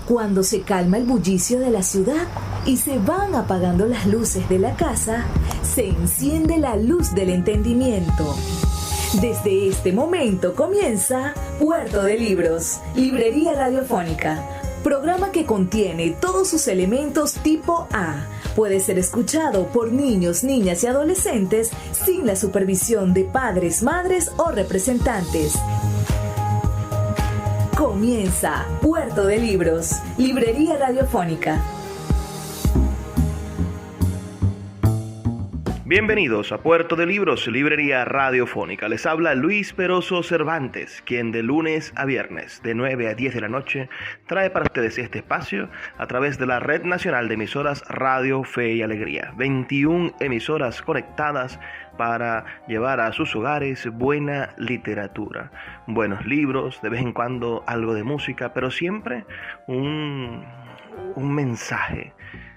Cuando se calma el bullicio de la ciudad y se van apagando las luces de la casa, se enciende la luz del entendimiento. Desde este momento comienza Puerto de Libros, Librería Radiofónica, programa que contiene todos sus elementos tipo A. Puede ser escuchado por niños, niñas y adolescentes sin la supervisión de padres, madres o representantes. Comienza Puerto de Libros, Librería Radiofónica. Bienvenidos a Puerto de Libros, Librería Radiofónica. Les habla Luis Peroso Cervantes, quien de lunes a viernes, de 9 a 10 de la noche, trae para ustedes este espacio a través de la Red Nacional de Emisoras Radio Fe y Alegría. 21 emisoras conectadas para llevar a sus hogares buena literatura, buenos libros, de vez en cuando algo de música, pero siempre un mensaje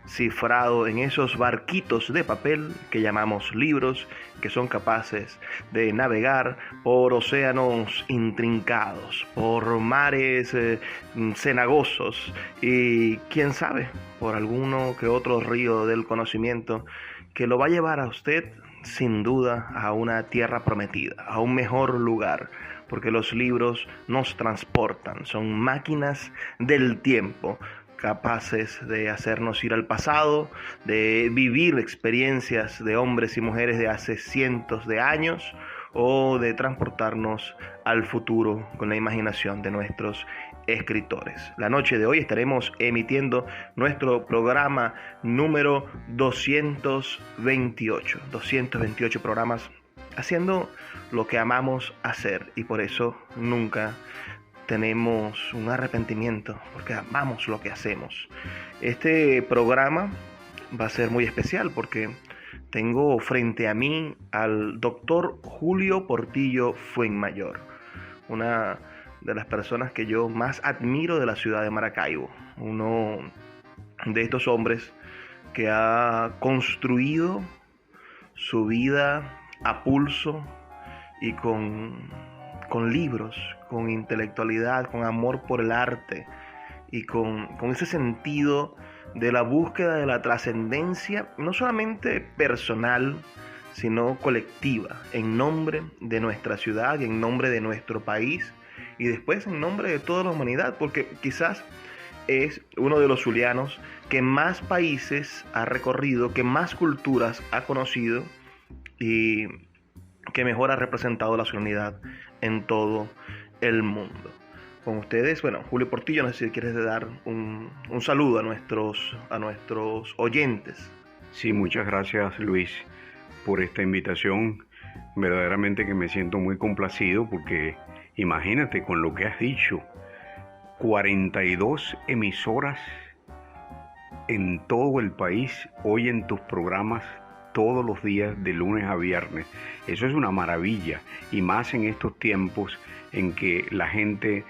cifrado en esos barquitos de papel que llamamos libros, que son capaces de navegar por océanos intrincados, por mares cenagosos y quién sabe, por alguno que otro río del conocimiento que lo va a llevar a usted sin duda a una tierra prometida, a un mejor lugar, porque los libros nos transportan, son máquinas del tiempo, capaces de hacernos ir al pasado, de vivir experiencias de hombres y mujeres de hace cientos de años o de transportarnos al futuro con la imaginación de nuestros escritores. La noche de hoy estaremos emitiendo nuestro programa número 228 programas haciendo lo que amamos hacer y por eso nunca tenemos un arrepentimiento porque amamos lo que hacemos. Este programa va a ser muy especial porque tengo frente a mí al doctor Julio Portillo Fuenmayor, una de las personas que yo más admiro de la ciudad de Maracaibo, uno de estos hombres que ha construido su vida a pulso y con libros, con intelectualidad, con amor por el arte y con ese sentido de la búsqueda de la trascendencia, no solamente personal, sino colectiva, en nombre de nuestra ciudad, en nombre de nuestro país y después en nombre de toda la humanidad, porque quizás es uno de los zulianos que más países ha recorrido, que más culturas ha conocido y que mejor ha representado la ciudadanía en todo el mundo. Con ustedes, Julio Portillo, no sé si quieres dar un saludo a nuestros oyentes. Sí, muchas gracias, Luis, por esta invitación. Verdaderamente que me siento muy complacido porque imagínate con lo que has dicho, 42 emisoras en todo el país oyen tus programas todos los días de lunes a viernes. Eso es una maravilla y más en estos tiempos en que la gente,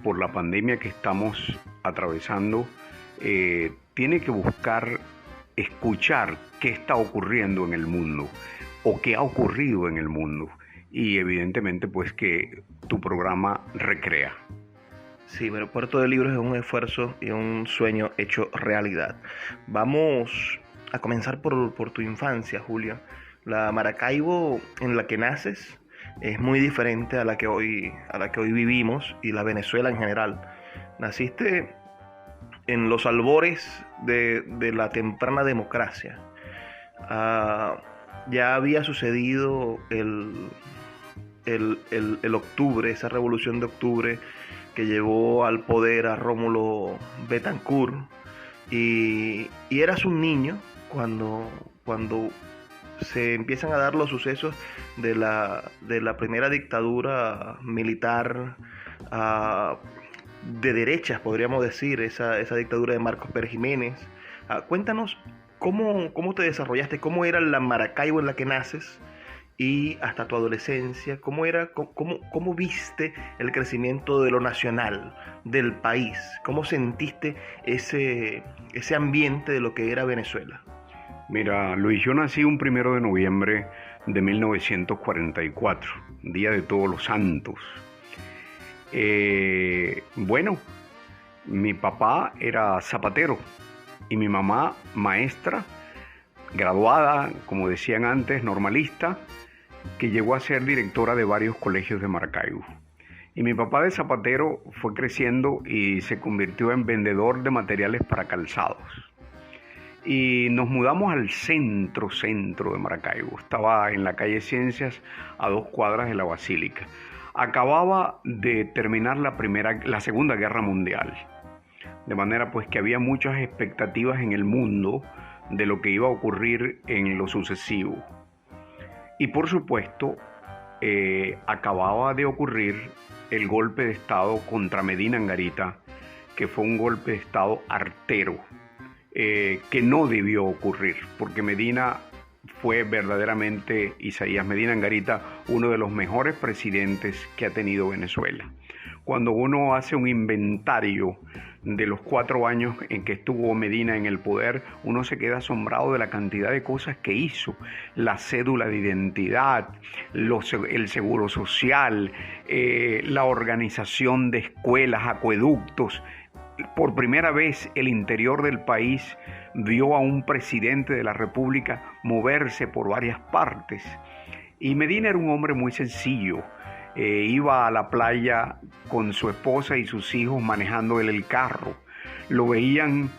por la pandemia que estamos atravesando, tiene que buscar escuchar qué está ocurriendo en el mundo o qué ha ocurrido en el mundo y evidentemente pues que tu programa recrea. Sí, pero Puerto de Libros es un esfuerzo y un sueño hecho realidad. Vamos a comenzar por tu infancia, Julio. La Maracaibo en la que naces es muy diferente a la que hoy vivimos y la Venezuela en general. Naciste en los albores de la temprana democracia. Ya había sucedido el octubre, esa revolución de octubre que llevó al poder a Rómulo Betancourt y eras un niño cuando se empiezan a dar los sucesos de la primera dictadura militar de derechas, podríamos decir, esa dictadura de Marcos Pérez Jiménez. Cuéntanos cómo te desarrollaste, cómo era la Maracaibo en la que naces y hasta tu adolescencia, cómo viste el crecimiento de lo nacional, del país, cómo sentiste ese ambiente de lo que era Venezuela. Mira, Luis, yo nací un 1 de noviembre de 1944, Día de Todos los Santos. Mi papá era zapatero y mi mamá maestra, graduada, como decían antes, normalista, que llegó a ser directora de varios colegios de Maracaibo. Y mi papá de zapatero fue creciendo y se convirtió en vendedor de materiales para calzados. Y nos mudamos al centro de Maracaibo. Estaba en la calle Ciencias, a 2 cuadras de la Basílica. Acababa de terminar la Segunda Guerra Mundial. De manera pues que había muchas expectativas en el mundo de lo que iba a ocurrir en lo sucesivo. Y por supuesto, acababa de ocurrir el golpe de Estado contra Medina Angarita, que fue un golpe de Estado artero, que no debió ocurrir, porque Medina fue verdaderamente, Isaías Medina Angarita, uno de los mejores presidentes que ha tenido Venezuela. Cuando uno hace un inventario de los 4 años en que estuvo Medina en el poder, uno se queda asombrado de la cantidad de cosas que hizo. La cédula de identidad, el seguro social, la organización de escuelas, acueductos. Por primera vez el interior del país vio a un presidente de la República moverse por varias partes. Y Medina era un hombre muy sencillo. Iba a la playa con su esposa y sus hijos manejando él el carro. Lo veían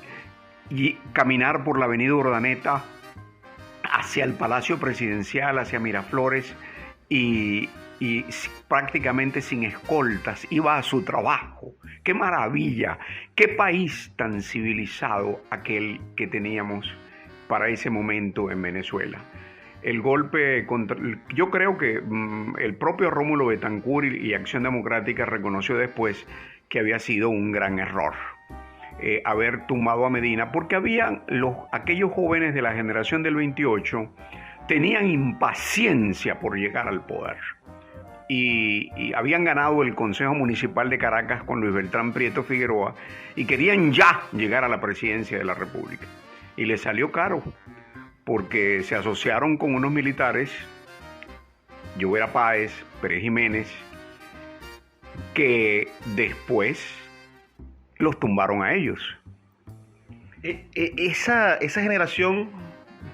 caminar por la avenida Urdaneta hacia el Palacio Presidencial, hacia Miraflores, y prácticamente sin escoltas. Iba a su trabajo. ¡Qué maravilla! ¡Qué país tan civilizado aquel que teníamos para ese momento en Venezuela! El golpe yo creo que el propio Rómulo Betancourt y Acción Democrática reconoció después que había sido un gran error haber tumbado a Medina, porque aquellos jóvenes de la generación del 28 tenían impaciencia por llegar al poder. Y habían ganado el Consejo Municipal de Caracas con Luis Beltrán Prieto Figueroa y querían ya llegar a la presidencia de la República. Y les salió caro, porque se asociaron con unos militares, Llovera Páez, Pérez Jiménez, que después los tumbaron a ellos. Esa generación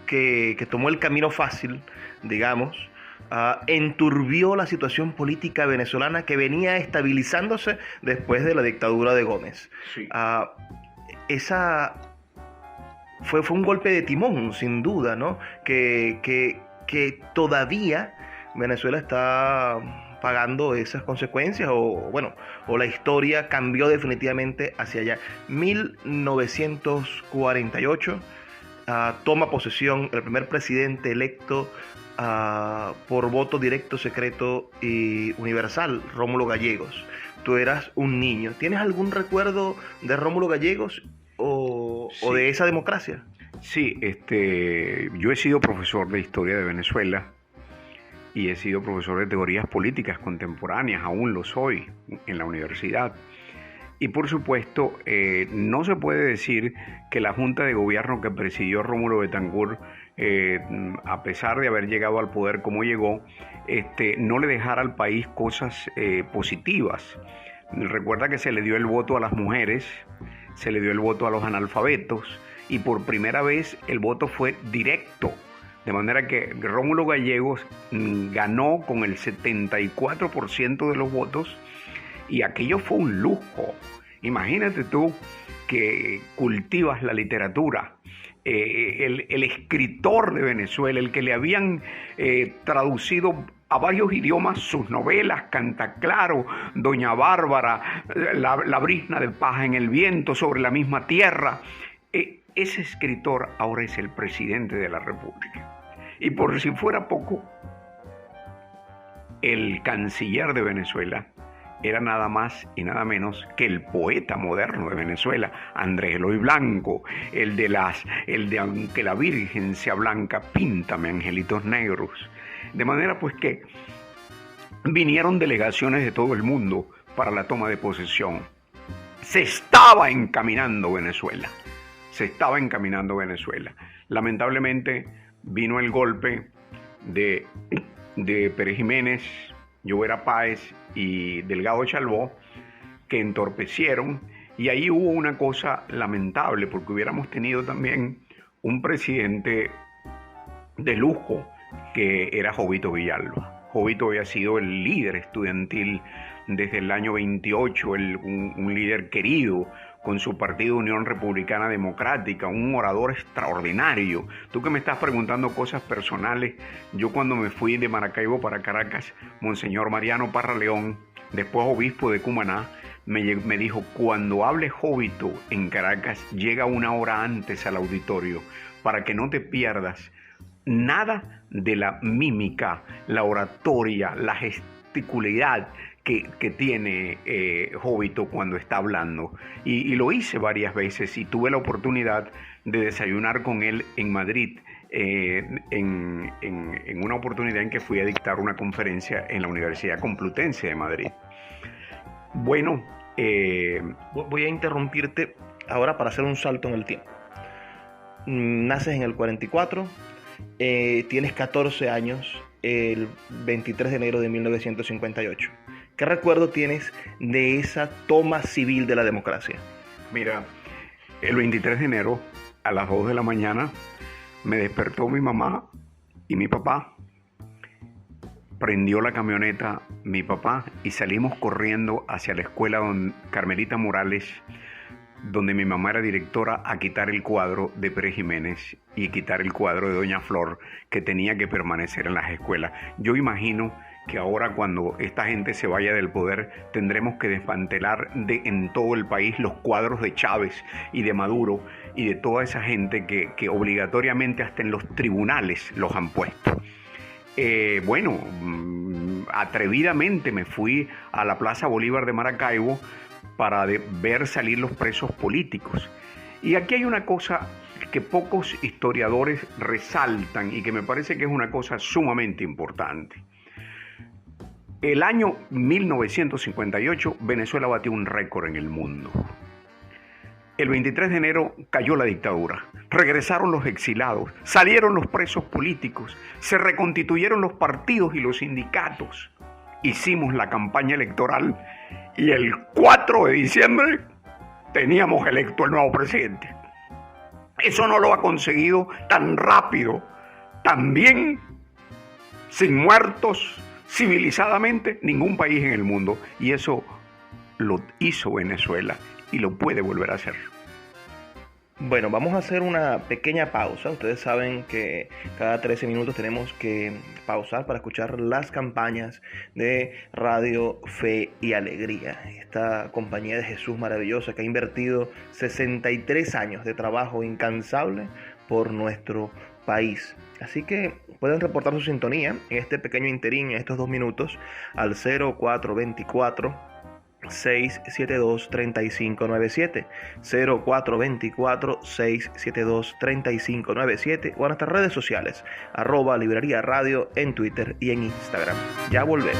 que tomó el camino fácil, digamos, enturbió la situación política venezolana que venía estabilizándose después de la dictadura de Gómez. Sí. Fue un golpe de timón, sin duda, ¿no? Que todavía Venezuela está pagando esas consecuencias, o la historia cambió definitivamente hacia allá. 1948 toma posesión el primer presidente electo por voto directo, secreto y universal, Rómulo Gallegos. Tú eras un niño. ¿Tienes algún recuerdo de Rómulo Gallegos o de esa democracia? Sí, yo he sido profesor de historia de Venezuela y he sido profesor de teorías políticas contemporáneas, aún lo soy en la universidad. Y por supuesto, no se puede decir que la Junta de Gobierno que presidió Rómulo Betancourt, a pesar de haber llegado al poder como llegó, no le dejara al país cosas positivas. Recuerda que se le dio el voto a las mujeres, se le dio el voto a los analfabetos, y por primera vez el voto fue directo. De manera que Rómulo Gallegos ganó con el 74% de los votos, y aquello fue un lujo. Imagínate tú que cultivas la literatura, el escritor de Venezuela, el que le habían traducido a varios idiomas sus novelas, Cantaclaro, Doña Bárbara, la brizna de paja en el viento, Sobre la misma tierra. Ese escritor ahora es el presidente de la República. Y por si fuera poco, el canciller de Venezuela era nada más y nada menos que el poeta moderno de Venezuela, Andrés Eloy Blanco, el de Aunque la Virgen sea blanca, píntame angelitos negros. De manera pues que vinieron delegaciones de todo el mundo para la toma de posesión. Se estaba encaminando Venezuela. Lamentablemente vino el golpe de Pérez Jiménez, Llovera Páez y Delgado Chalbó, que entorpecieron, Y ahí hubo una cosa lamentable, porque hubiéramos tenido también un presidente de lujo, que era Jovito Villalba. Jovito había sido el líder estudiantil desde el año 28, un líder querido con su partido Unión Republicana Democrática, un orador extraordinario. Tú que me estás preguntando cosas personales, yo cuando me fui de Maracaibo para Caracas, Monseñor Mariano Parra León, después obispo de Cumaná, me dijo: cuando hable Jovito en Caracas, llega una hora antes al auditorio para que no te pierdas nada de la mímica, la oratoria, la gesticulidad que tiene Jovito cuando está hablando. Y lo hice varias veces, y tuve la oportunidad de desayunar con él en Madrid, en una oportunidad en que fui a dictar una conferencia en la Universidad Complutense de Madrid. Bueno, voy a interrumpirte ahora para hacer un salto en el tiempo. Naces en el 44, tienes 14 años el 23 de enero de 1958. ¿Qué recuerdo tienes de esa toma civil de la democracia? Mira, el 23 de enero a las 2 de la mañana me despertó mi mamá y mi papá. Prendió la camioneta mi papá y salimos corriendo hacia la escuela Carmelita Morales, donde mi mamá era directora, a quitar el cuadro de Pérez Jiménez y quitar el cuadro de Doña Flor, que tenía que permanecer en las escuelas. Yo imagino que ahora, cuando esta gente se vaya del poder, tendremos que desmantelar en todo el país los cuadros de Chávez y de Maduro y de toda esa gente que obligatoriamente hasta en los tribunales los han puesto. Bueno, atrevidamente me fui a la Plaza Bolívar de Maracaibo para ver salir los presos políticos. Y aquí hay una cosa que pocos historiadores resaltan y que me parece que es una cosa sumamente importante. El año 1958, Venezuela batió un récord en el mundo. El 23 de enero cayó la dictadura, regresaron los exilados, salieron los presos políticos, se reconstituyeron los partidos y los sindicatos. Hicimos la campaña electoral y el 4 de diciembre teníamos electo el nuevo presidente. Eso no lo ha conseguido tan rápido, tan bien, sin muertos, civilizadamente, ningún país en el mundo. Y eso lo hizo Venezuela y lo puede volver a hacer. Bueno, vamos a hacer una pequeña pausa. Ustedes saben que cada 13 minutos tenemos que pausar para escuchar las campañas de Radio Fe y Alegría. Esta compañía de Jesús maravillosa que ha invertido 63 años de trabajo incansable por nuestro país. Así que pueden reportar su sintonía en este pequeño interín, en estos 2 minutos, al 0424 672-3597, 0424-672-3597 o a nuestras redes sociales, @Librería Radio en Twitter y en Instagram. Ya volvemos.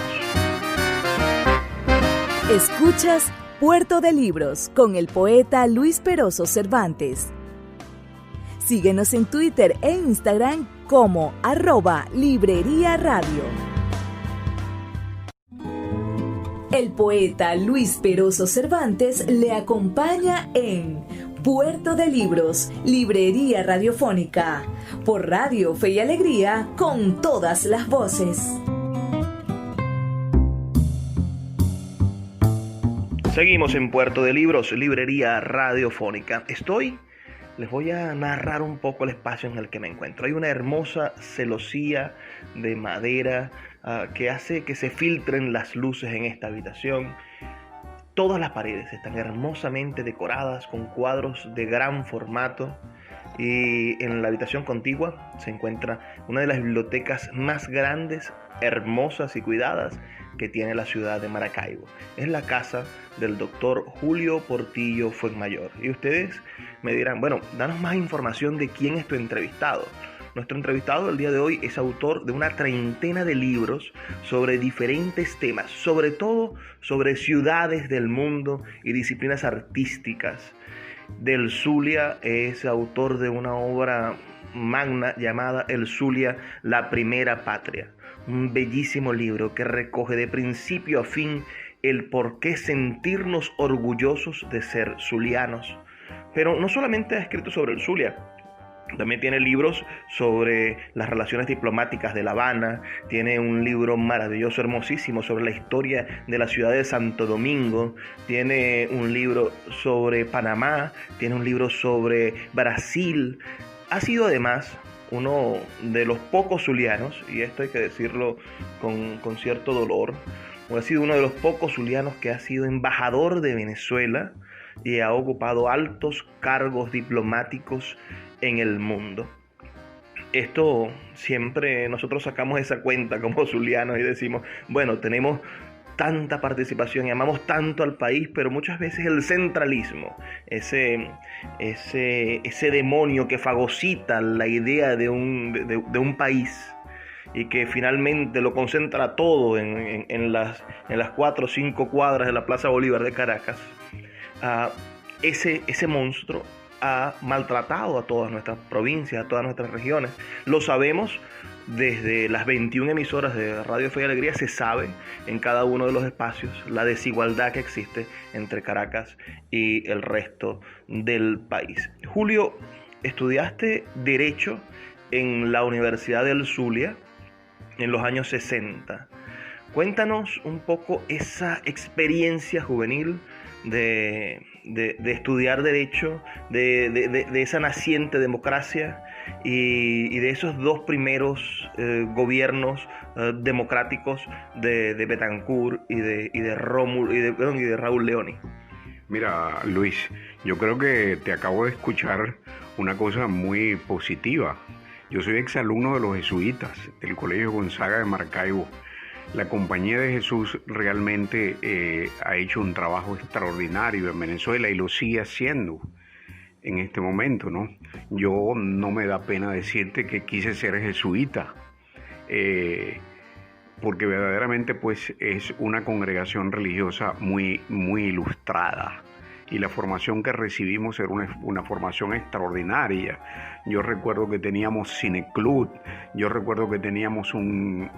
Escuchas Puerto de Libros con el poeta Luis Peroso Cervantes. Síguenos en Twitter e Instagram como @Librería Radio. El poeta Luis Peroso Cervantes le acompaña en Puerto de Libros, Librería Radiofónica, por Radio Fe y Alegría, con todas las voces. Seguimos en Puerto de Libros, Librería Radiofónica. Les voy a narrar un poco el espacio en el que me encuentro. Hay una hermosa celosía de madera que hace que se filtren las luces en esta habitación. Todas las paredes están hermosamente decoradas con cuadros de gran formato. Y en la habitación contigua se encuentra una de las bibliotecas más grandes, hermosas y cuidadas que tiene la ciudad de Maracaibo. Es la casa del doctor Julio Portillo Fuenmayor. Y ustedes me dirán, bueno, danos más información de quién es tu entrevistado. Nuestro entrevistado del día de hoy es autor de una treintena de libros sobre diferentes temas, sobre todo sobre ciudades del mundo y disciplinas artísticas. Del Zulia es autor de una obra magna llamada El Zulia, la primera patria. Un bellísimo libro que recoge de principio a fin el por qué sentirnos orgullosos de ser zulianos. Pero no solamente ha escrito sobre el Zulia, también tiene libros sobre las relaciones diplomáticas de La Habana, tiene un libro maravilloso, hermosísimo, sobre la historia de la ciudad de Santo Domingo, tiene un libro sobre Panamá, tiene un libro sobre Brasil. Ha sido además uno de los pocos zulianos, y esto hay que decirlo con cierto dolor, ha sido uno de los pocos zulianos que ha sido embajador de Venezuela y ha ocupado altos cargos diplomáticos en el mundo. Esto siempre nosotros sacamos esa cuenta como zulianos y decimos, bueno, tenemos tanta participación y amamos tanto al país, pero muchas veces el centralismo, ese demonio que fagocita la idea de un país y que finalmente lo concentra todo en las 4 o 5 cuadras de la Plaza Bolívar de Caracas, ese monstruo ha maltratado a todas nuestras provincias, a todas nuestras regiones. Lo sabemos desde las 21 emisoras de Radio Fe y Alegría, se sabe en cada uno de los espacios la desigualdad que existe entre Caracas y el resto del país. Julio, estudiaste Derecho en la Universidad del Zulia en los años 60. Cuéntanos un poco esa experiencia juvenil de estudiar Derecho, de esa naciente democracia y de esos 2 primeros gobiernos democráticos de Betancourt y de Raúl Leoni. Mira, Luis, yo creo que te acabo de escuchar una cosa muy positiva. Yo soy exalumno de los jesuitas del Colegio Gonzaga de Maracaibo. La Compañía de Jesús realmente ha hecho un trabajo extraordinario en Venezuela y lo sigue haciendo en este momento, ¿no? Yo no me da pena decirte que quise ser jesuita, porque verdaderamente pues es una congregación religiosa muy, muy ilustrada. Y la formación que recibimos era una formación extraordinaria. Yo recuerdo que teníamos cineclub, yo recuerdo que teníamos un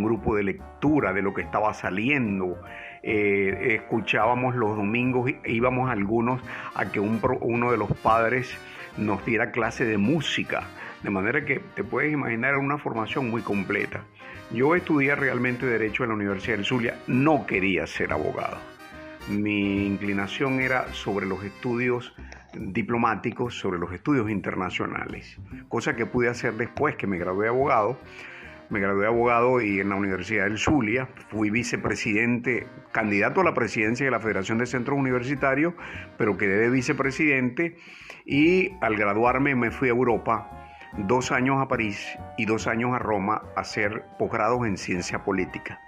grupo de lectura de lo que estaba saliendo. Escuchábamos los domingos, íbamos algunos a que uno de los padres nos diera clase de música. De manera que te puedes imaginar, era una formación muy completa. Yo estudié realmente Derecho en la Universidad del Zulia, no quería ser abogado. Mi inclinación era sobre los estudios diplomáticos, sobre los estudios internacionales, cosa que pude hacer después que me gradué de abogado. Me gradué de abogado y en la Universidad del Zulia fui vicepresidente, candidato a la presidencia de la Federación de Centros Universitarios, pero quedé de vicepresidente y al graduarme me fui a Europa, 2 años a París y 2 años a Roma a hacer posgrados en ciencia política.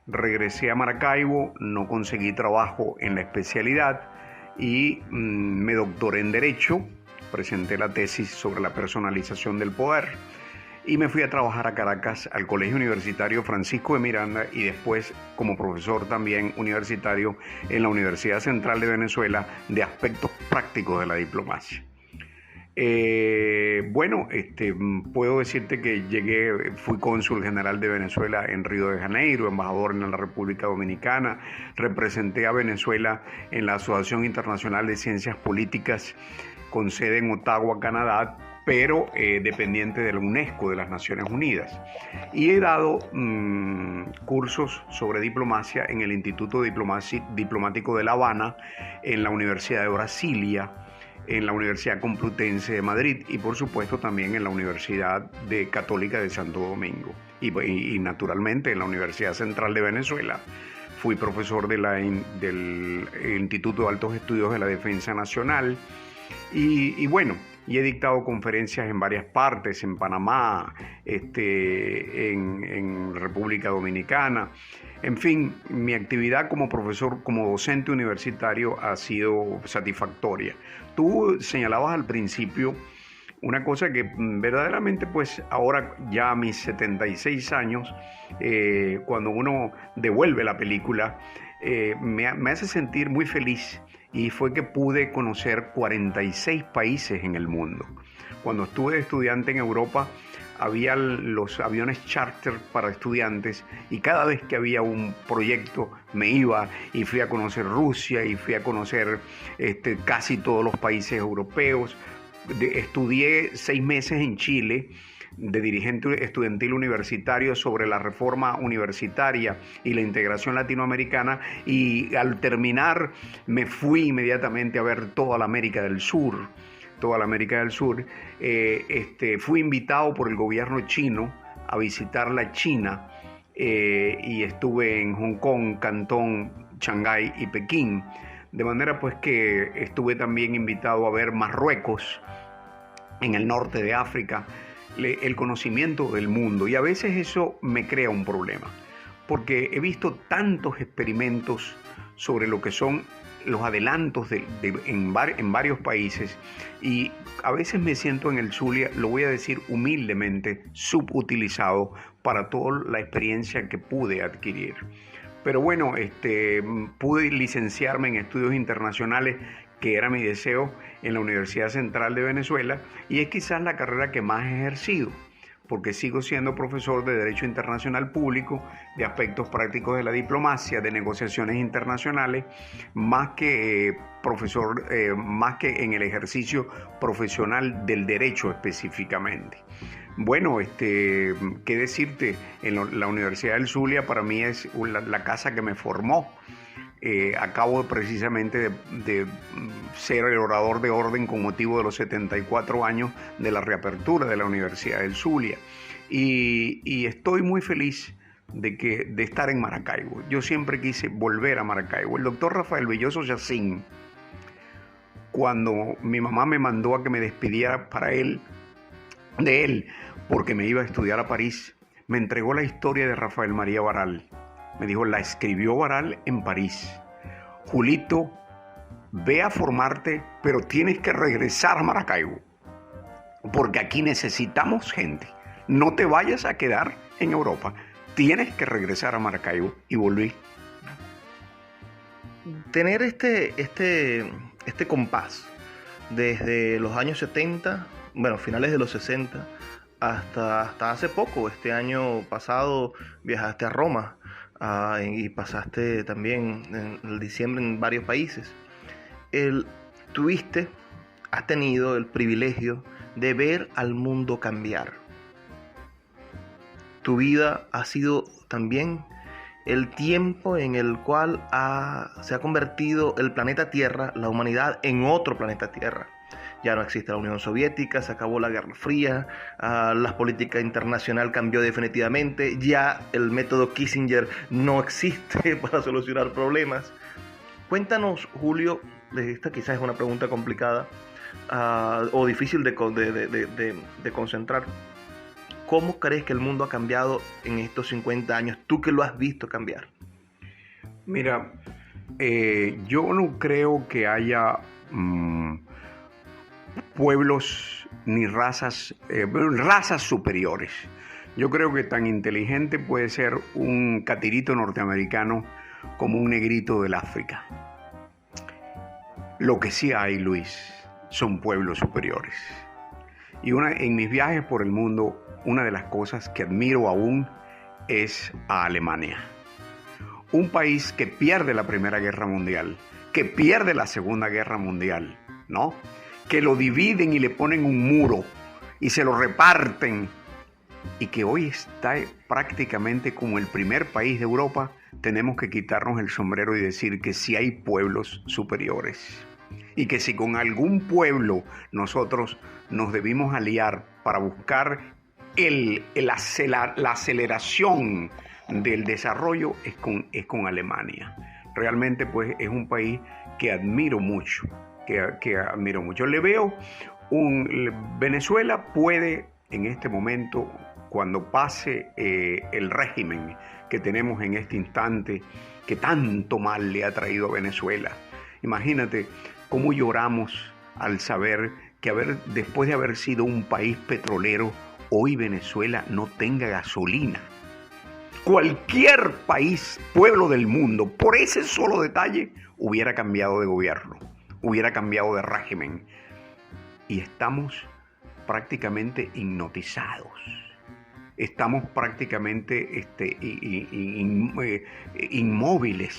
Regresé a Maracaibo, no conseguí trabajo en la especialidad y me doctoré en Derecho, presenté la tesis sobre la personalización del poder y me fui a trabajar a Caracas al Colegio Universitario Francisco de Miranda y después como profesor también universitario en la Universidad Central de Venezuela de aspectos prácticos de la diplomacia. Puedo decirte que fui cónsul general de Venezuela en Río de Janeiro, embajador en la República Dominicana, representé a Venezuela en la Asociación Internacional de Ciencias Políticas con sede en Ottawa, Canadá, pero dependiente de la UNESCO, de las Naciones Unidas. Y he dado cursos sobre diplomacia en el Instituto Diplomático de La Habana, en la Universidad de Brasilia, en la Universidad Complutense de Madrid y por supuesto también en la Universidad Católica de Santo Domingo y naturalmente en la Universidad Central de Venezuela. Fui profesor del Instituto de Altos Estudios de la Defensa Nacional y he dictado conferencias en varias partes, en Panamá, en República Dominicana. En fin, mi actividad como profesor, como docente universitario ha sido satisfactoria. Tú señalabas al principio una cosa que verdaderamente pues ahora ya a mis 76 años, cuando uno devuelve la película, me hace sentir muy feliz y fue que pude conocer 46 países en el mundo. Cuando estuve de estudiante en Europa, había los aviones charter para estudiantes y cada vez que había un proyecto me iba y fui a conocer Rusia y fui a conocer casi todos los países europeos. Estudié 6 meses en Chile de dirigente estudiantil universitario sobre la reforma universitaria y la integración latinoamericana, y al terminar me fui inmediatamente a ver toda la América del Sur. Fui invitado por el gobierno chino a visitar la China y estuve en Hong Kong, Cantón, Shanghái y Pekín. De manera pues que estuve también invitado a ver Marruecos, en el norte de África, el conocimiento del mundo. Y a veces eso me crea un problema, porque he visto tantos experimentos sobre lo que son los adelantos en varios países, y a veces me siento en el Zulia, lo voy a decir humildemente, subutilizado para toda la experiencia que pude adquirir. Pero bueno, pude licenciarme en estudios internacionales, que era mi deseo, en la Universidad Central de Venezuela, y es quizás la carrera que más he ejercido, porque sigo siendo profesor de Derecho Internacional Público, de aspectos prácticos de la diplomacia, de negociaciones internacionales, más que más que en el ejercicio profesional del derecho específicamente. Bueno, qué decirte, la Universidad del Zulia para mí es la casa que me formó. Acabo precisamente de ser el orador de orden con motivo de los 74 años de la reapertura de la Universidad del Zulia, y estoy muy feliz de estar en Maracaibo. Yo siempre quise volver a Maracaibo. El doctor Rafael Belloso Yacín, cuando mi mamá me mandó a que me despidiera de él porque me iba a estudiar a París, me entregó la historia de Rafael María Baral. Me dijo, la escribió Baral en París. Julito, ve a formarte, pero tienes que regresar a Maracaibo, porque aquí necesitamos gente. No te vayas a quedar en Europa. Tienes que regresar a Maracaibo, y volví. Tener este compás desde los años 70, bueno, finales de los 60, hasta hace poco, este año pasado, viajaste a Roma. Y pasaste también en el diciembre en varios países. Has tenido el privilegio de ver al mundo cambiar. Tu vida ha sido también el tiempo en el cual se ha convertido el planeta Tierra, la humanidad, en otro planeta Tierra. Ya no existe la Unión Soviética, se acabó la Guerra Fría, la política internacional cambió definitivamente, ya el método Kissinger no existe para solucionar problemas. Cuéntanos, Julio, esta quizás es una pregunta complicada o difícil de concentrar. ¿Cómo crees que el mundo ha cambiado en estos 50 años? Tú que lo has visto cambiar. Mira, yo no creo que haya pueblos ni razas superiores. Yo creo que tan inteligente puede ser un catirito norteamericano como un negrito del África. Lo que sí hay, Luis, son pueblos superiores. Y en mis viajes por el mundo, una de las cosas que admiro aún es a Alemania. Un país que pierde la Primera Guerra Mundial, que pierde la Segunda Guerra Mundial, ¿no? Que lo dividen y le ponen un muro y se lo reparten, y que hoy está prácticamente como el primer país de Europa. Tenemos que quitarnos el sombrero y decir que sí hay pueblos superiores, y que si con algún pueblo nosotros nos debimos aliar para buscar la aceleración del desarrollo, es con Alemania. Realmente pues es un país que admiro mucho. Que admiro mucho. Le veo Venezuela puede en este momento, cuando pase el régimen que tenemos en este instante, que tanto mal le ha traído a Venezuela. Imagínate cómo lloramos al saber que después de haber sido un país petrolero, hoy Venezuela no tenga gasolina. Cualquier país, pueblo del mundo, por ese solo detalle, hubiera cambiado de gobierno, hubiera cambiado de régimen, y estamos prácticamente hipnotizados. estamos prácticamente inmóviles,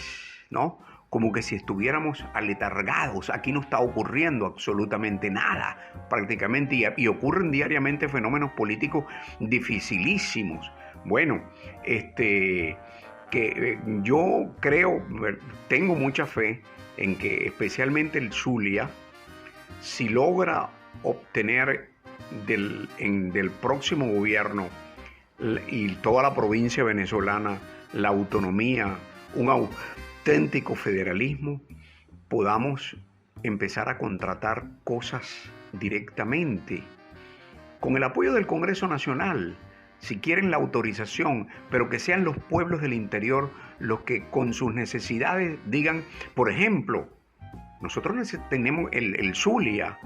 ¿no? Como que si estuviéramos aletargados. Aquí no está ocurriendo absolutamente nada, prácticamente, y ocurren diariamente fenómenos políticos dificilísimos. Bueno, yo creo, tengo mucha fe en que especialmente el Zulia, si logra obtener del próximo gobierno y toda la provincia venezolana la autonomía, un auténtico federalismo, podamos empezar a contratar cosas directamente con el apoyo del Congreso Nacional, si quieren la autorización, pero que sean los pueblos del interior los que con sus necesidades digan, por ejemplo, nosotros tenemos el Zulia,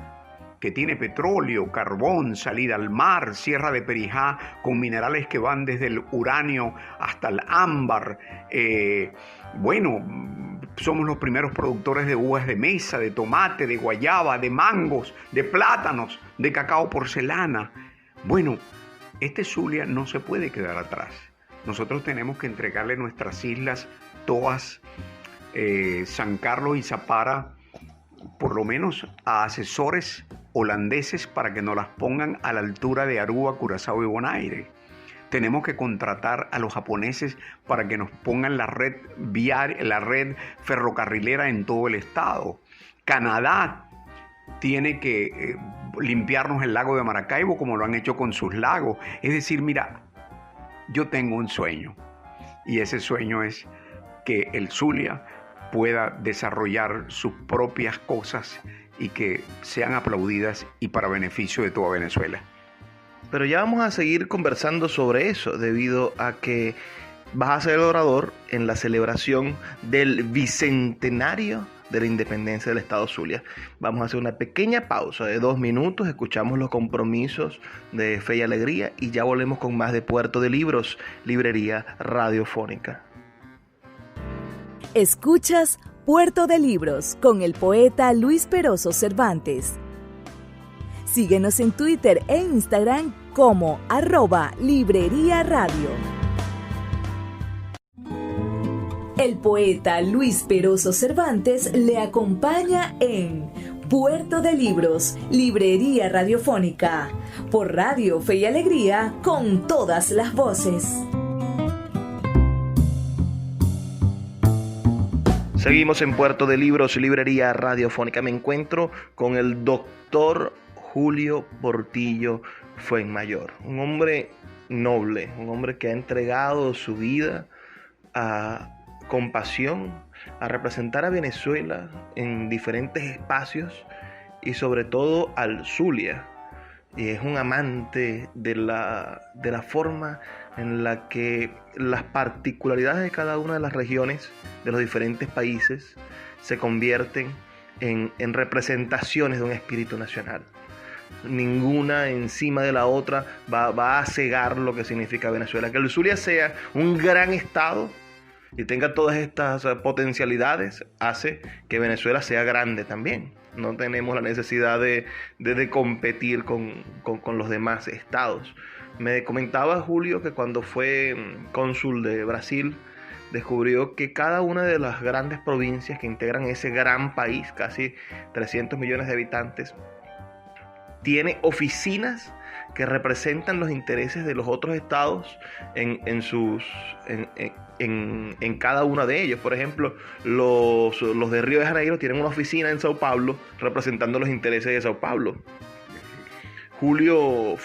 que tiene petróleo, carbón, salida al mar, Sierra de Perijá, con minerales que van desde el uranio hasta el ámbar. Somos los primeros productores de uvas de mesa, de tomate, de guayaba, de mangos, de plátanos, de cacao porcelana. Bueno, este Zulia no se puede quedar atrás. Nosotros tenemos que entregarle nuestras islas, todas, San Carlos y Zapara, por lo menos a asesores holandeses para que nos las pongan a la altura de Aruba, Curazao y Bonaire. Tenemos que contratar a los japoneses para que nos pongan la red viaria, la red ferrocarrilera en todo el estado. Canadá tiene que limpiarnos el lago de Maracaibo como lo han hecho con sus lagos. Es decir, mira, yo tengo un sueño y ese sueño es que el Zulia pueda desarrollar sus propias cosas y que sean aplaudidas y para beneficio de toda Venezuela. Pero ya vamos a seguir conversando sobre eso, debido a que vas a ser el orador en la celebración del bicentenario de la independencia del Estado Zulia. Vamos a hacer una pequeña pausa de 2 minutos, escuchamos los compromisos de Fe y Alegría y ya volvemos con más de Puerto de Libros, librería radiofónica. Escuchas Puerto de Libros con el poeta Luis Peroso Cervantes. Síguenos en Twitter e Instagram como @Librería Radio. El poeta Luis Peroso Cervantes le acompaña en Puerto de Libros, librería radiofónica, por Radio Fe y Alegría, con todas las voces. Seguimos en Puerto de Libros, librería radiofónica. Me encuentro con el doctor Julio Portillo Fuenmayor, un hombre noble, un hombre que ha entregado su vida con pasión a representar a Venezuela en diferentes espacios y sobre todo al Zulia. Y es un amante de la forma en la que las particularidades de cada una de las regiones de los diferentes países se convierten en representaciones de un espíritu nacional. Ninguna encima de la otra va a cegar lo que significa Venezuela. Que el Zulia sea un gran estado y tenga todas estas potencialidades hace que Venezuela sea grande también. No tenemos la necesidad de competir con los demás estados. Me comentaba Julio que cuando fue cónsul de Brasil descubrió que cada una de las grandes provincias que integran ese gran país, casi 300 millones de habitantes, tiene oficinas que representan los intereses de los otros estados en cada uno de ellos. Por ejemplo, los de Río de Janeiro tienen una oficina en Sao Paulo representando los intereses de Sao Paulo. Julio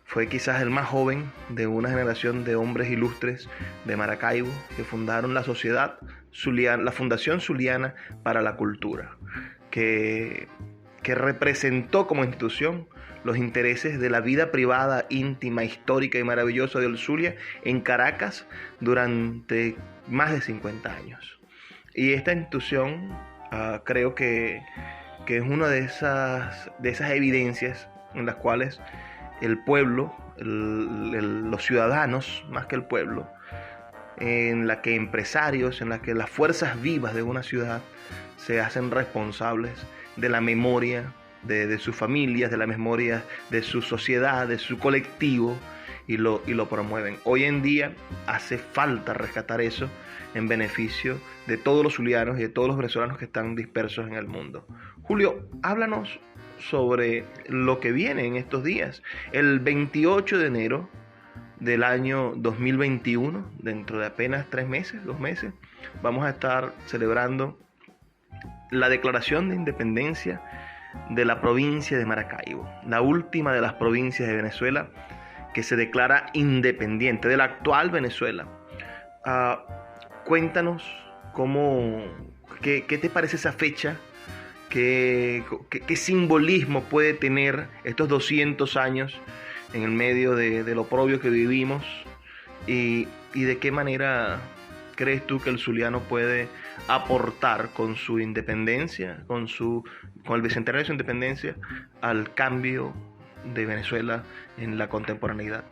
fue quizás el más joven de una generación de hombres ilustres de Maracaibo que fundaron la sociedad zuliana, la Fundación Zuliana para la Cultura, que representó como institución los intereses de la vida privada, íntima, histórica y maravillosa del Zulia en Caracas durante más de 50 años. Y esta institución creo que es una de esas evidencias en las cuales el pueblo, los ciudadanos, más que el pueblo, en la que empresarios, en la que las fuerzas vivas de una ciudad se hacen responsables de la memoria de sus familias, de la memoria de su sociedad, de su colectivo, y lo promueven. Hoy en día hace falta rescatar eso en beneficio de todos los zulianos y de todos los venezolanos que están dispersos en el mundo. Julio, háblanos sobre lo que viene en estos días. El 28 de enero del año 2021, dentro de apenas 2 meses, vamos a estar celebrando la declaración de independencia de la provincia de Maracaibo, la última de las provincias de Venezuela que se declara independiente de la actual Venezuela. Cuéntanos qué te parece esa fecha, qué simbolismo puede tener estos 200 años en el medio de lo oprobio que vivimos, y de qué manera crees tú que el zuliano puede aportar con su independencia, con el bicentenario de su independencia, al cambio de Venezuela en la contemporaneidad.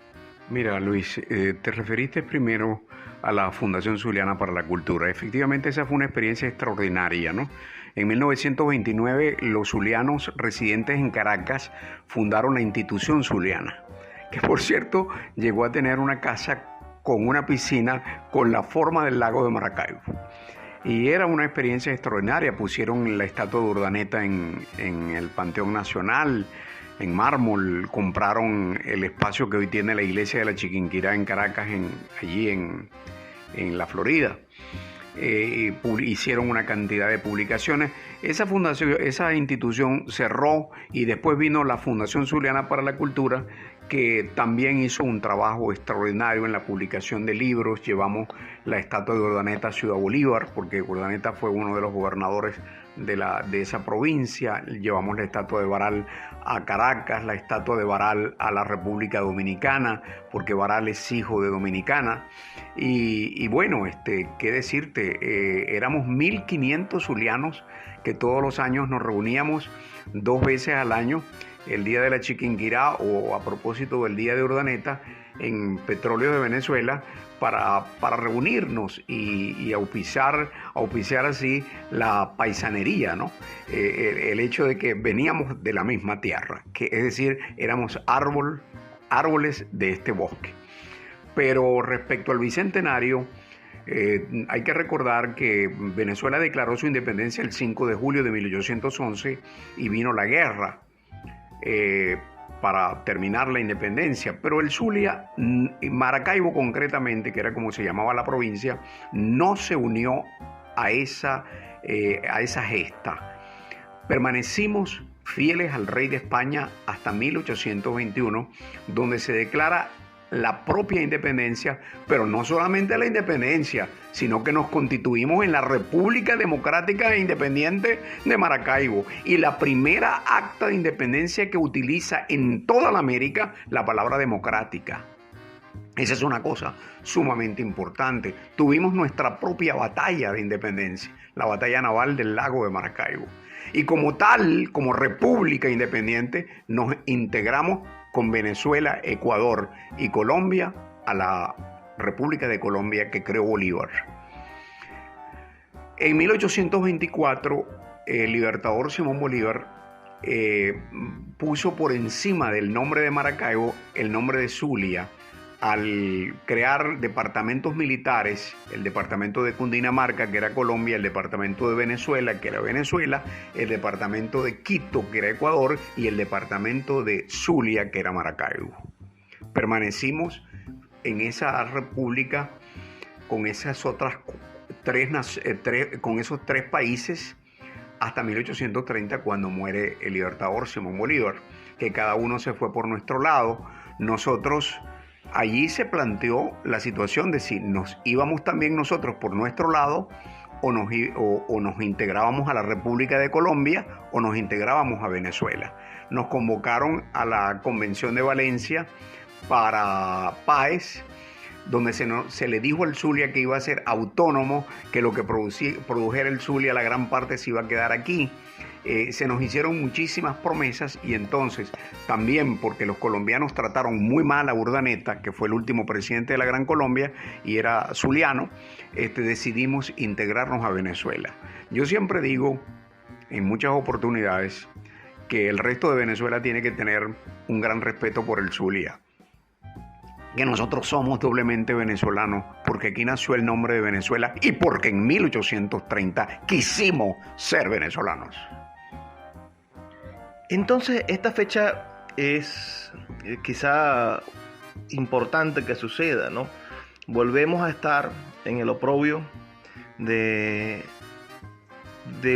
Mira, Luis, te referiste primero a la Fundación Zuliana para la Cultura. Efectivamente, esa fue una experiencia extraordinaria, ¿no? En 1929, los zulianos residentes en Caracas fundaron la Institución Zuliana, que por cierto llegó a tener una casa con una piscina con la forma del lago de Maracaibo. Y era una experiencia extraordinaria. Pusieron la estatua de Urdaneta en el Panteón Nacional, en mármol. Compraron el espacio que hoy tiene la iglesia de la Chiquinquirá en Caracas, allí en la Florida. Hicieron una cantidad de publicaciones. Esa institución cerró y después vino la Fundación Zuliana para la Cultura, que también hizo un trabajo extraordinario en la publicación de libros. Llevamos la estatua de Urdaneta a Ciudad Bolívar, porque Urdaneta fue uno de los gobernadores de esa provincia. Llevamos la estatua de Baral a Caracas, la estatua de Baral a la República Dominicana, porque Baral es hijo de Dominicana. Y bueno, qué decirte, éramos 1.500 zulianos que todos los años nos reuníamos 2 veces al año, el día de la Chiquinquirá o a propósito del día de Urdaneta, en Petróleo de Venezuela, para reunirnos y auspiciar así la paisanería, ¿no? El hecho de que veníamos de la misma tierra, es decir, éramos árboles de este bosque. Pero respecto al bicentenario, hay que recordar que Venezuela declaró su independencia el 5 de julio de 1811 y vino la guerra para terminar la independencia, pero el Zulia, Maracaibo concretamente, que era como se llamaba la provincia, no se unió a esa gesta. Permanecimos fieles al rey de España hasta 1821, donde se declara la propia independencia, pero no solamente la independencia, sino que nos constituimos en la República Democrática e Independiente de Maracaibo, y la primera acta de independencia que utiliza en toda la América la palabra democrática. Esa es una cosa sumamente importante. Tuvimos nuestra propia batalla de independencia, la batalla naval del lago de Maracaibo, y como tal, como república independiente, nos integramos con Venezuela, Ecuador y Colombia a la República de Colombia que creó Bolívar. En 1824, el libertador Simón Bolívar puso por encima del nombre de Maracaibo el nombre de Zulia, al crear departamentos militares, el departamento de Cundinamarca, que era Colombia, el departamento de Venezuela, que era Venezuela, el departamento de Quito, que era Ecuador, y el departamento de Zulia, que era Maracaibo. Permanecimos en esa república con esas otras con esos 3 países hasta 1830, cuando muere el libertador Simón Bolívar, que cada uno se fue por nuestro lado. Allí se planteó la situación de si nos íbamos también nosotros por nuestro lado o nos integrábamos a la República de Colombia o nos integrábamos a Venezuela. Nos convocaron a la Convención de Valencia para Páez, donde se le dijo al Zulia que iba a ser autónomo, que lo que produjera el Zulia, la gran parte se iba a quedar aquí. Se nos hicieron muchísimas promesas, y entonces también porque los colombianos trataron muy mal a Urdaneta, que fue el último presidente de la Gran Colombia y era zuliano, decidimos integrarnos a Venezuela. Yo siempre digo en muchas oportunidades que el resto de Venezuela tiene que tener un gran respeto por el Zulia. que nosotros somos doblemente venezolanos, porque aquí nació el nombre de Venezuela y porque en 1830 quisimos ser venezolanos. Entonces, esta fecha es quizá importante que suceda, ¿no? Volvemos a estar en el oprobio de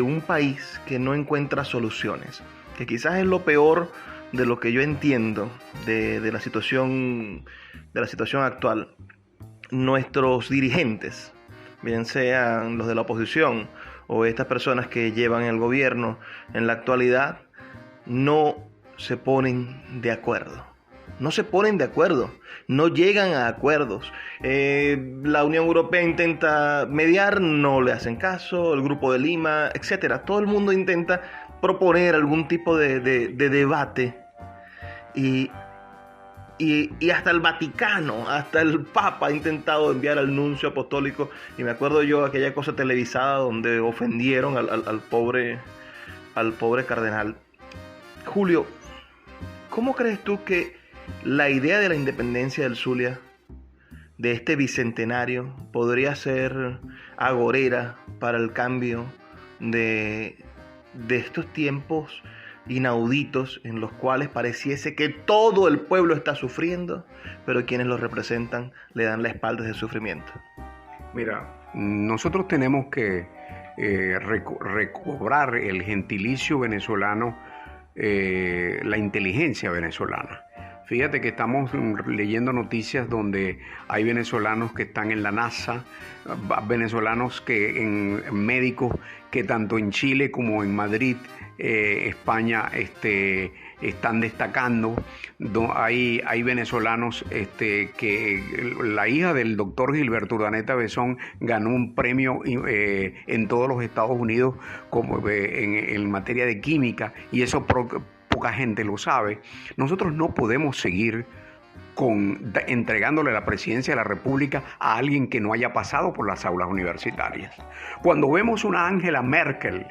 un país que no encuentra soluciones, que quizás es lo peor de lo que yo entiendo de la situación actual. Nuestros dirigentes, bien sean los de la oposición o estas personas que llevan el gobierno en la actualidad, no se ponen de acuerdo. No se ponen de acuerdo, no llegan a acuerdos. La Unión Europea intenta mediar, no le hacen caso, el Grupo de Lima, etcétera. Todo el mundo intenta proponer algún tipo de debate y hasta el Vaticano, hasta el Papa ha intentado enviar al nuncio apostólico. Y me acuerdo yo aquella cosa televisada donde ofendieron al pobre cardenal. Julio, ¿cómo crees tú que la idea de la independencia del Zulia, de este bicentenario, podría ser agorera para el cambio de estos tiempos inauditos en los cuales pareciese que todo el pueblo está sufriendo, pero quienes lo representan le dan la espalda del sufrimiento? Mira, nosotros tenemos que recobrar el gentilicio venezolano, la inteligencia venezolana. Fíjate que estamos leyendo noticias donde hay venezolanos que están en la NASA, venezolanos que médicos que tanto en Chile como en Madrid, España, están destacando. Hay venezolanos que la hija del doctor Gilberto Urdaneta Bessón ganó un premio en todos los Estados Unidos como en materia de química, y eso poca gente lo sabe. Nosotros no podemos seguir entregándole la presidencia de la República a alguien que no haya pasado por las aulas universitarias. Cuando vemos una Angela Merkel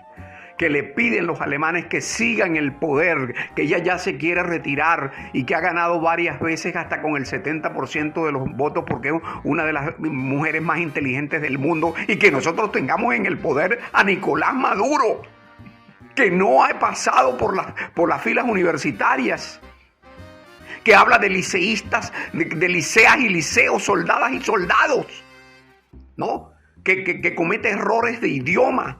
que le piden los alemanes que sigan el poder, que ella ya se quiere retirar y que ha ganado varias veces hasta con el 70% de los votos porque es una de las mujeres más inteligentes del mundo, y que nosotros tengamos en el poder a Nicolás Maduro, que no ha pasado por las filas universitarias, que habla de liceístas, de liceas y liceos, soldadas y soldados, ¿no? Que comete errores de idioma.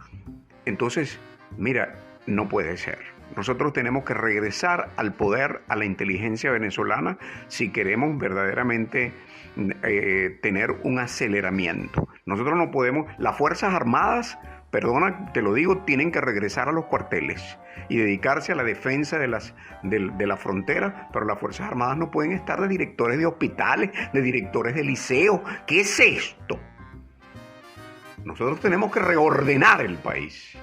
Entonces, mira, no puede ser. Nosotros tenemos que regresar al poder, a la inteligencia venezolana, si queremos verdaderamente tener un aceleramiento. Nosotros no podemos, las Fuerzas Armadas, perdona, te lo digo, tienen que regresar a los cuarteles y dedicarse a la defensa de la frontera, pero las Fuerzas Armadas no pueden estar de directores de hospitales, de directores de liceos. ¿Qué es esto? Nosotros tenemos que reordenar el país.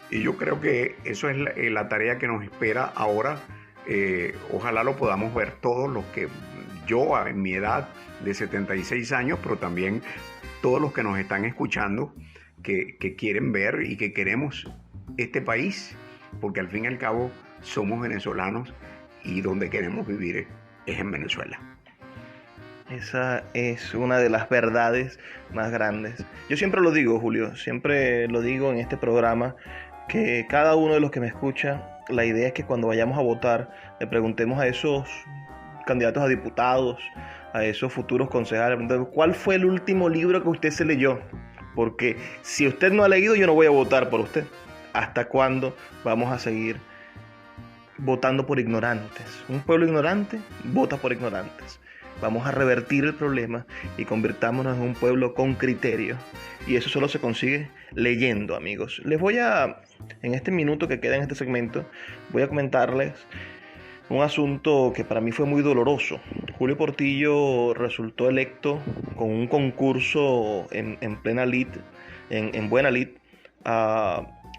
Y yo creo que eso es la tarea que nos espera ahora. Ojalá lo podamos ver todos los que yo, en mi edad de 76 años, pero también todos los que nos están escuchando, que quieren ver y que queremos este país, porque al fin y al cabo somos venezolanos y donde queremos vivir es en Venezuela. Esa es una de las verdades más grandes. Yo siempre lo digo, Julio, siempre lo digo en este programa, que cada uno de los que me escucha, la idea es que cuando vayamos a votar le preguntemos a esos candidatos a diputados, a esos futuros concejales, ¿cuál fue el último libro que usted se leyó? Porque si usted no ha leído, yo no voy a votar por usted. ¿Hasta cuándo vamos a seguir votando por ignorantes? Un pueblo ignorante vota por ignorantes. Vamos a revertir el problema y convirtámonos en un pueblo con criterio. Y eso solo se consigue leyendo, amigos. En este minuto que queda en este segmento, voy a comentarles un asunto que para mí fue muy doloroso. Julio Portillo resultó electo con un concurso en plena lid, en buena lid,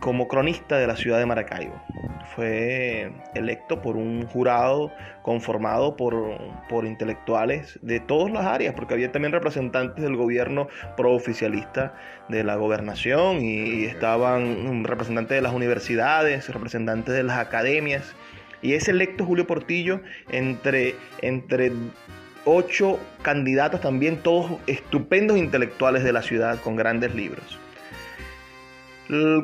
como cronista de la ciudad de Maracaibo. Fue electo por un jurado conformado por intelectuales de todas las áreas, porque había también representantes del gobierno prooficialista de la gobernación y estaban representantes de las universidades, representantes de las academias. Y es electo Julio Portillo entre 8 candidatos también, todos estupendos intelectuales de la ciudad con grandes libros.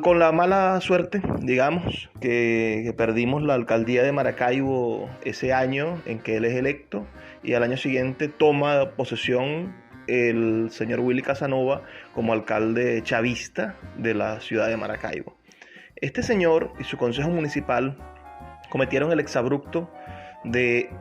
Con la mala suerte, digamos, que perdimos la alcaldía de Maracaibo ese año en que él es electo, y al año siguiente toma posesión el señor Willy Casanova como alcalde chavista de la ciudad de Maracaibo. Este señor y su consejo municipal cometieron el exabrupto de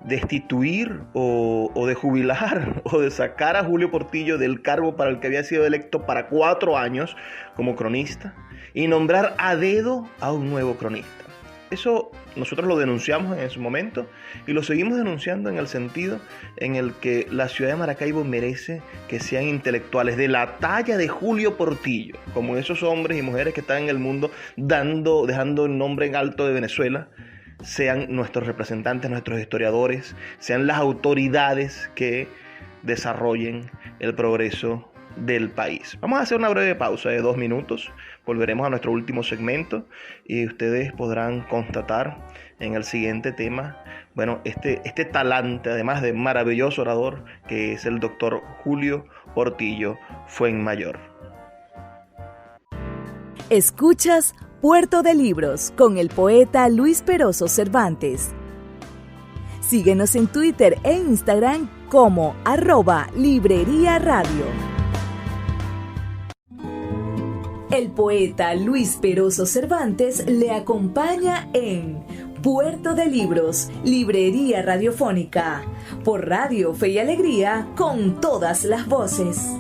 destituir o de jubilar o de sacar a Julio Portillo del cargo para el que había sido electo para 4 años como cronista y nombrar a dedo a un nuevo cronista. Eso nosotros lo denunciamos en su momento y lo seguimos denunciando en el sentido en el que la ciudad de Maracaibo merece que sean intelectuales de la talla de Julio Portillo, como esos hombres y mujeres que están en el mundo dejando el nombre en alto de Venezuela, sean nuestros representantes, nuestros historiadores, sean las autoridades que desarrollen el progreso del país. Vamos a hacer una breve pausa de 2 minutos, volveremos a nuestro último segmento y ustedes podrán constatar en el siguiente tema, bueno, este talante, además de maravilloso orador, que es el doctor Julio Portillo Fuenmayor. Escuchas Puerto de Libros con el poeta Luis Peroso Cervantes. Síguenos en Twitter e Instagram como @Librería Radio. El poeta Luis Peroso Cervantes le acompaña en Puerto de Libros, Librería Radiofónica, por Radio Fe y Alegría, con todas las voces.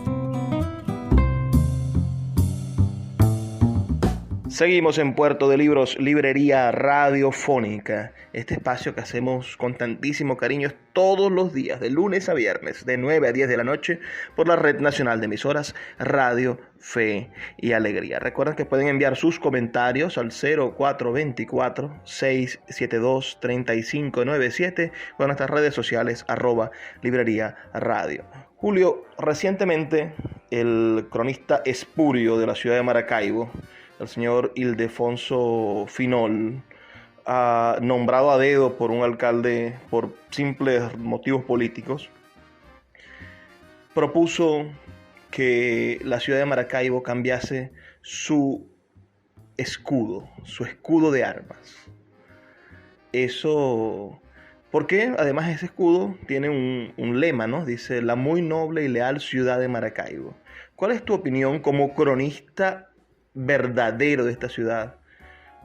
Seguimos en Puerto de Libros, Librería Radiofónica, este espacio que hacemos con tantísimo cariño todos los días, de lunes a viernes, de 9 a 10 de la noche, por la Red Nacional de Emisoras Radio Fe y Alegría. Recuerden que pueden enviar sus comentarios al 0424-672-3597 con nuestras redes sociales, @Librería Radio. Julio, recientemente el cronista espurio de la ciudad de Maracaibo, el señor Ildefonso Finol, nombrado a dedo por un alcalde por simples motivos políticos, propuso que la ciudad de Maracaibo cambiase su escudo de armas. Eso, porque además ese escudo tiene un lema, ¿no? Dice: la muy noble y leal ciudad de Maracaibo. ¿Cuál es tu opinión como cronista verdadero de esta ciudad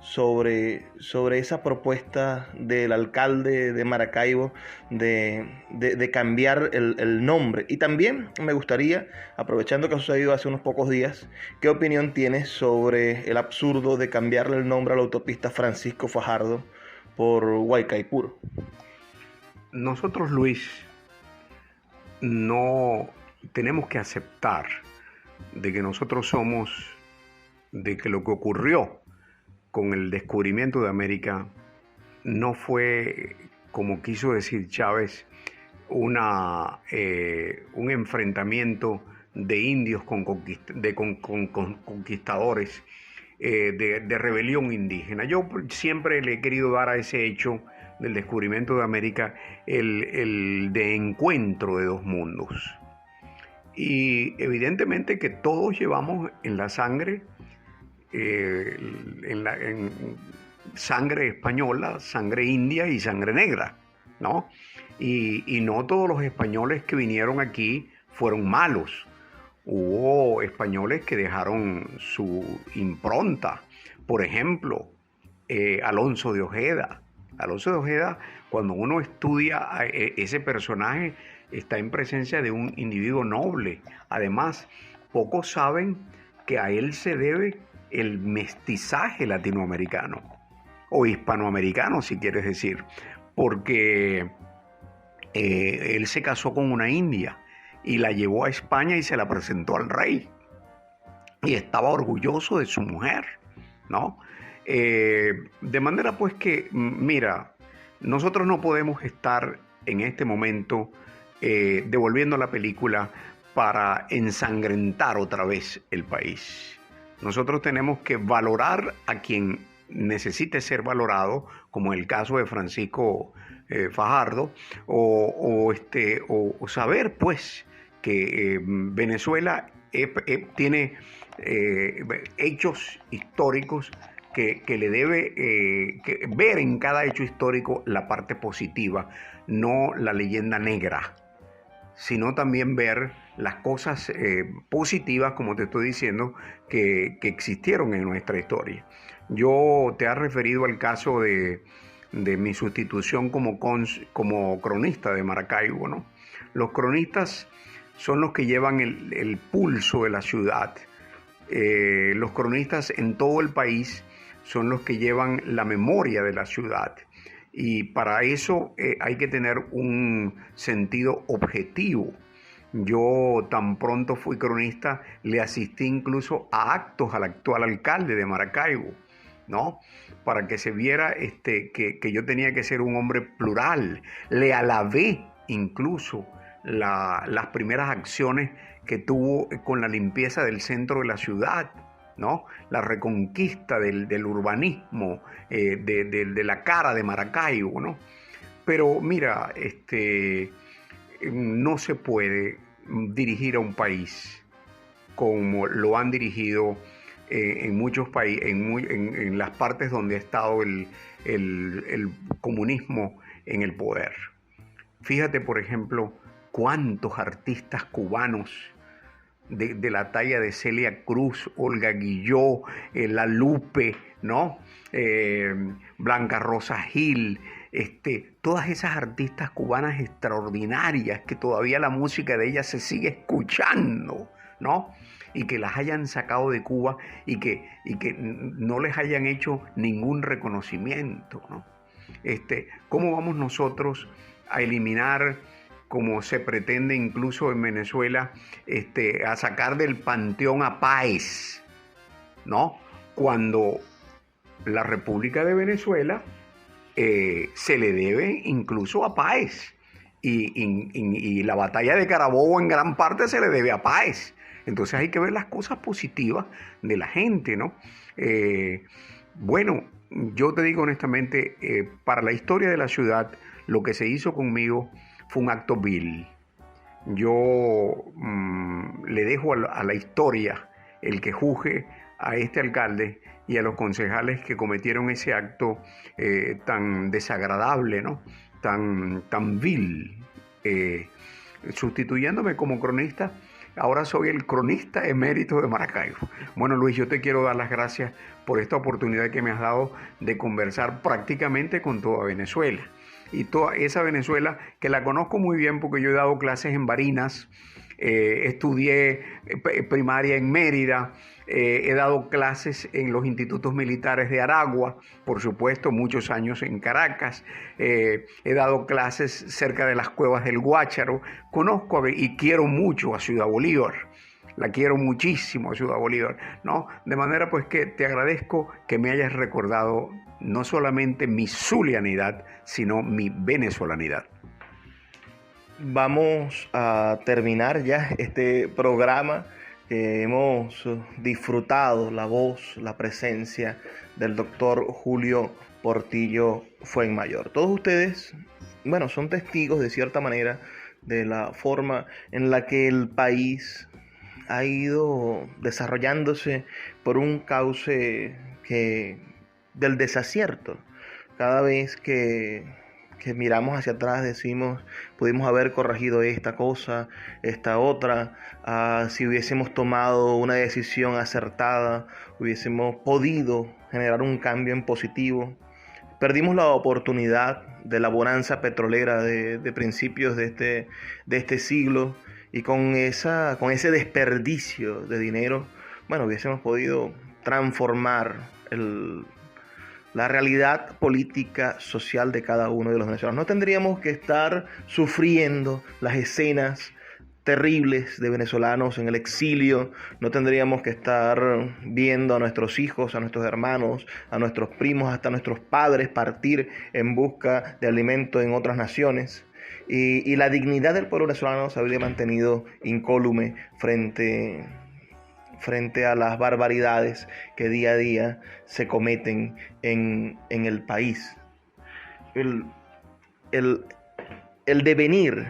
sobre esa propuesta del alcalde de Maracaibo de cambiar el nombre? Y también me gustaría, aprovechando que ha sucedido hace unos pocos días, ¿qué opinión tienes sobre el absurdo de cambiarle el nombre a la autopista Francisco Fajardo por Huaycaipuro? Nosotros, Luis, no tenemos que aceptar de que nosotros somos, de que lo que ocurrió con el descubrimiento de América no fue, como quiso decir Chávez, un enfrentamiento de indios con conquistadores, de rebelión indígena. Yo siempre le he querido dar a ese hecho del descubrimiento de América el de encuentro de dos mundos. Y evidentemente que todos llevamos en la sangre, en sangre española, sangre india y sangre negra, ¿no? Y no todos los españoles que vinieron aquí fueron malos. Hubo españoles que dejaron su impronta. Por ejemplo, Alonso de Ojeda. Alonso de Ojeda, cuando uno estudia a ese personaje, está en presencia de un individuo noble. Además, pocos saben que a él se debe el mestizaje latinoamericano, o hispanoamericano, si quieres decir, porque él se casó con una india y la llevó a España y se la presentó al rey. Y estaba orgulloso de su mujer, ¿no? De manera pues que, mira, nosotros no podemos estar en este momento devolviendo la película para ensangrentar otra vez el país. Nosotros tenemos que valorar a quien necesite ser valorado, como el caso de Francisco Fajardo, o saber pues que Venezuela tiene hechos históricos que le debe ver en cada hecho histórico la parte positiva, no la leyenda negra, sino también ver las cosas positivas, como te estoy diciendo, que existieron en nuestra historia. Yo te he referido al caso de mi sustitución como cronista de Maracaibo, ¿no? Los cronistas son los que llevan el pulso de la ciudad. Los cronistas en todo el país son los que llevan la memoria de la ciudad. Y para eso hay que tener un sentido objetivo. Yo tan pronto fui cronista, le asistí incluso a actos al actual alcalde de Maracaibo, ¿no? Para que se viera que yo tenía que ser un hombre plural. Le alabé incluso las primeras acciones que tuvo con la limpieza del centro de la ciudad, ¿no? La reconquista del urbanismo, de la cara de Maracaibo, ¿no? Pero mira, no se puede dirigir a un país como lo han dirigido en muchos países, en las partes donde ha estado el comunismo en el poder. Fíjate, por ejemplo, cuántos artistas cubanos de la talla de Celia Cruz, Olga Guilló, La Lupe, ¿no? Blanca Rosa Gil, todas esas artistas cubanas extraordinarias que todavía la música de ellas se sigue escuchando, ¿no? Y que las hayan sacado de Cuba y que no les hayan hecho ningún reconocimiento, ¿no? ¿Cómo vamos nosotros a eliminar, como se pretende incluso en Venezuela, a sacar del panteón a Páez, ¿no? Cuando la República de Venezuela se le debe incluso a Páez y la batalla de Carabobo en gran parte se le debe a Páez. Entonces hay que ver las cosas positivas de la gente, ¿no? Bueno, yo te digo honestamente, para la historia de la ciudad, lo que se hizo conmigo fue un acto vil. Yo le dejo a la historia el que juzgue a este alcalde y a los concejales que cometieron ese acto tan desagradable, ¿no? Tan vil. Sustituyéndome como cronista, ahora soy el cronista emérito de Maracaibo. Bueno, Luis, yo te quiero dar las gracias por esta oportunidad que me has dado de conversar prácticamente con toda Venezuela. Y toda esa Venezuela que la conozco muy bien porque yo he dado clases en Barinas, estudié primaria en Mérida, he dado clases en los institutos militares de Aragua, por supuesto, muchos años en Caracas, he dado clases cerca de las cuevas del Guácharo, conozco y quiero mucho a Ciudad Bolívar. La quiero muchísimo a Ciudad Bolívar, ¿no? De manera pues que te agradezco que me hayas recordado no solamente mi zulianidad, sino mi venezolanidad. Vamos a terminar ya este programa que hemos disfrutado la voz, la presencia del doctor Julio Portillo Fuenmayor. Todos ustedes, bueno, son testigos de cierta manera de la forma en la que el país ha ido desarrollándose por un cauce del desacierto. Cada vez que miramos hacia atrás decimos, pudimos haber corregido esta cosa, esta otra, si hubiésemos tomado una decisión acertada, hubiésemos podido generar un cambio en positivo. Perdimos la oportunidad de la bonanza petrolera de principios de este siglo, y con ese desperdicio de dinero, bueno, hubiésemos podido transformar la realidad política, social de cada uno de los venezolanos. No tendríamos que estar sufriendo las escenas terribles de venezolanos en el exilio, no tendríamos que estar viendo a nuestros hijos, a nuestros hermanos, a nuestros primos, hasta a nuestros padres partir en busca de alimento en otras naciones. Y la dignidad del pueblo venezolano se habría mantenido incólume frente a las barbaridades que día a día se cometen en el país. el devenir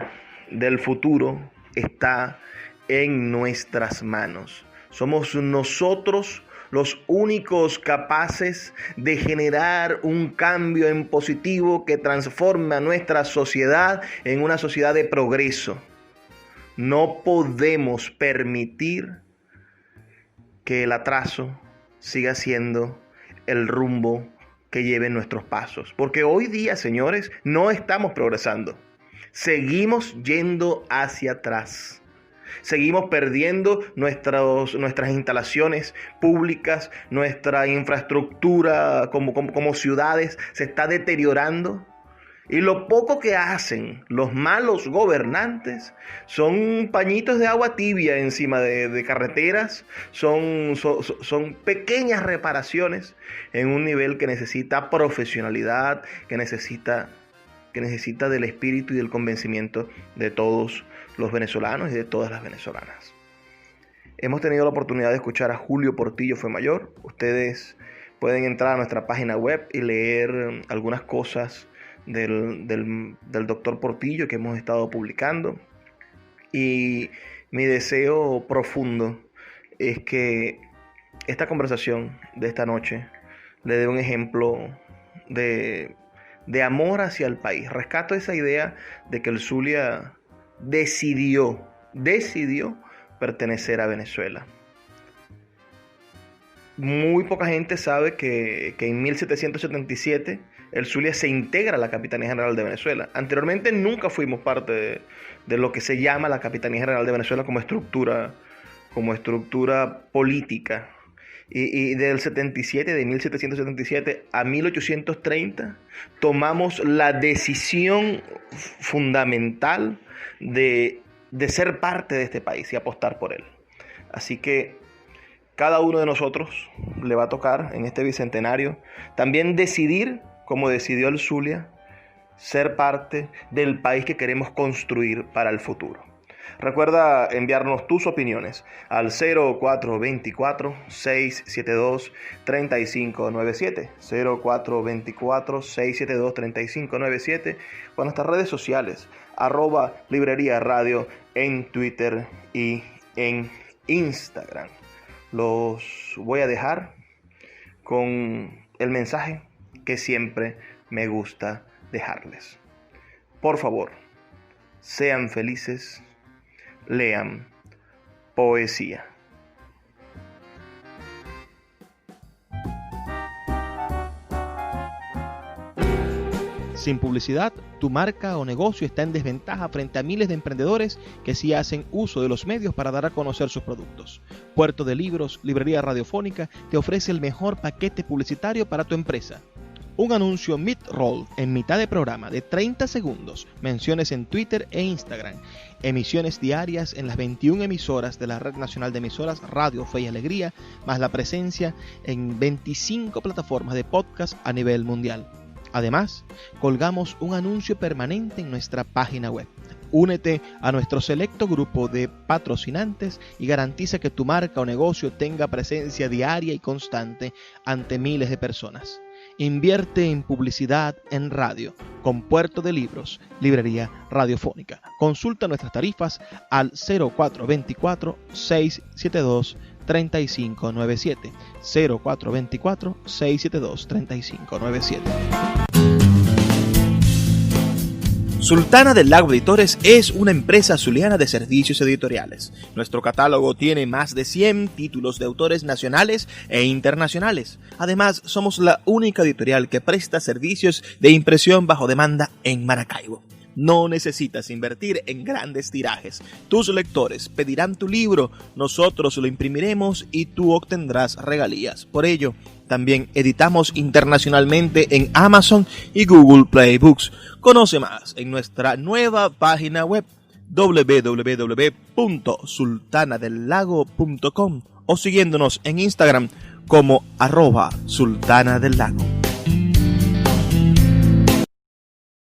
del futuro está en nuestras manos. Somos nosotros los únicos capaces de generar un cambio en positivo que transforme a nuestra sociedad en una sociedad de progreso. No podemos permitir que el atraso siga siendo el rumbo que lleven nuestros pasos. Porque hoy día, señores, no estamos progresando. Seguimos yendo hacia atrás. Seguimos perdiendo nuestras instalaciones públicas, nuestra infraestructura como ciudades se está deteriorando. Y lo poco que hacen los malos gobernantes son pañitos de agua tibia encima de carreteras, son pequeñas reparaciones en un nivel que necesita profesionalidad, que necesita del espíritu y del convencimiento de todos los venezolanos y de todas las venezolanas. Hemos tenido la oportunidad de escuchar a Julio Portillo Fuenmayor. Ustedes pueden entrar a nuestra página web y leer algunas cosas del doctor Portillo que hemos estado publicando. Y mi deseo profundo es que esta conversación de esta noche le dé un ejemplo de amor hacia el país. Rescato esa idea de que el Zulia decidió pertenecer a Venezuela. Muy poca gente sabe que en 1777 el Zulia se integra a la Capitanía General de Venezuela. Anteriormente nunca fuimos parte de lo que se llama la Capitanía General de Venezuela como estructura política. Y del 1777 a 1830 tomamos la decisión fundamental de ser parte de este país y apostar por él. Así que cada uno de nosotros le va a tocar en este bicentenario también decidir, como decidió el Zulia, ser parte del país que queremos construir para el futuro. Recuerda enviarnos tus opiniones al 0424-672-3597, 0424-672-3597 o en nuestras redes sociales, @Librería Radio en Twitter y en Instagram. Los voy a dejar con el mensaje que siempre me gusta dejarles. Por favor, sean felices. Lean poesía. Sin publicidad, tu marca o negocio está en desventaja frente a miles de emprendedores que sí hacen uso de los medios para dar a conocer sus productos. Puerto de Libros, Librería Radiofónica, te ofrece el mejor paquete publicitario para tu empresa. Un anuncio mid-roll en mitad de programa de 30 segundos, menciones en Twitter e Instagram, emisiones diarias en las 21 emisoras de la Red Nacional de Emisoras Radio Fe y Alegría, más la presencia en 25 plataformas de podcast a nivel mundial. Además, colgamos un anuncio permanente en nuestra página web. Únete a nuestro selecto grupo de patrocinantes y garantiza que tu marca o negocio tenga presencia diaria y constante ante miles de personas. Invierte en publicidad en radio con Puerto de Libros, Librería Radiofónica. Consulta nuestras tarifas al 0424-672-3597. 0424-672-3597. Sultana del Lago Editores es una empresa zuliana de servicios editoriales. Nuestro catálogo tiene más de 100 títulos de autores nacionales e internacionales. Además, somos la única editorial que presta servicios de impresión bajo demanda en Maracaibo. No necesitas invertir en grandes tirajes. Tus lectores pedirán tu libro, nosotros lo imprimiremos y tú obtendrás regalías. Por ello, también editamos internacionalmente en Amazon y Google Play Books. Conoce más en nuestra nueva página web www.sultanadelago.com o siguiéndonos en Instagram como @sultanadelago.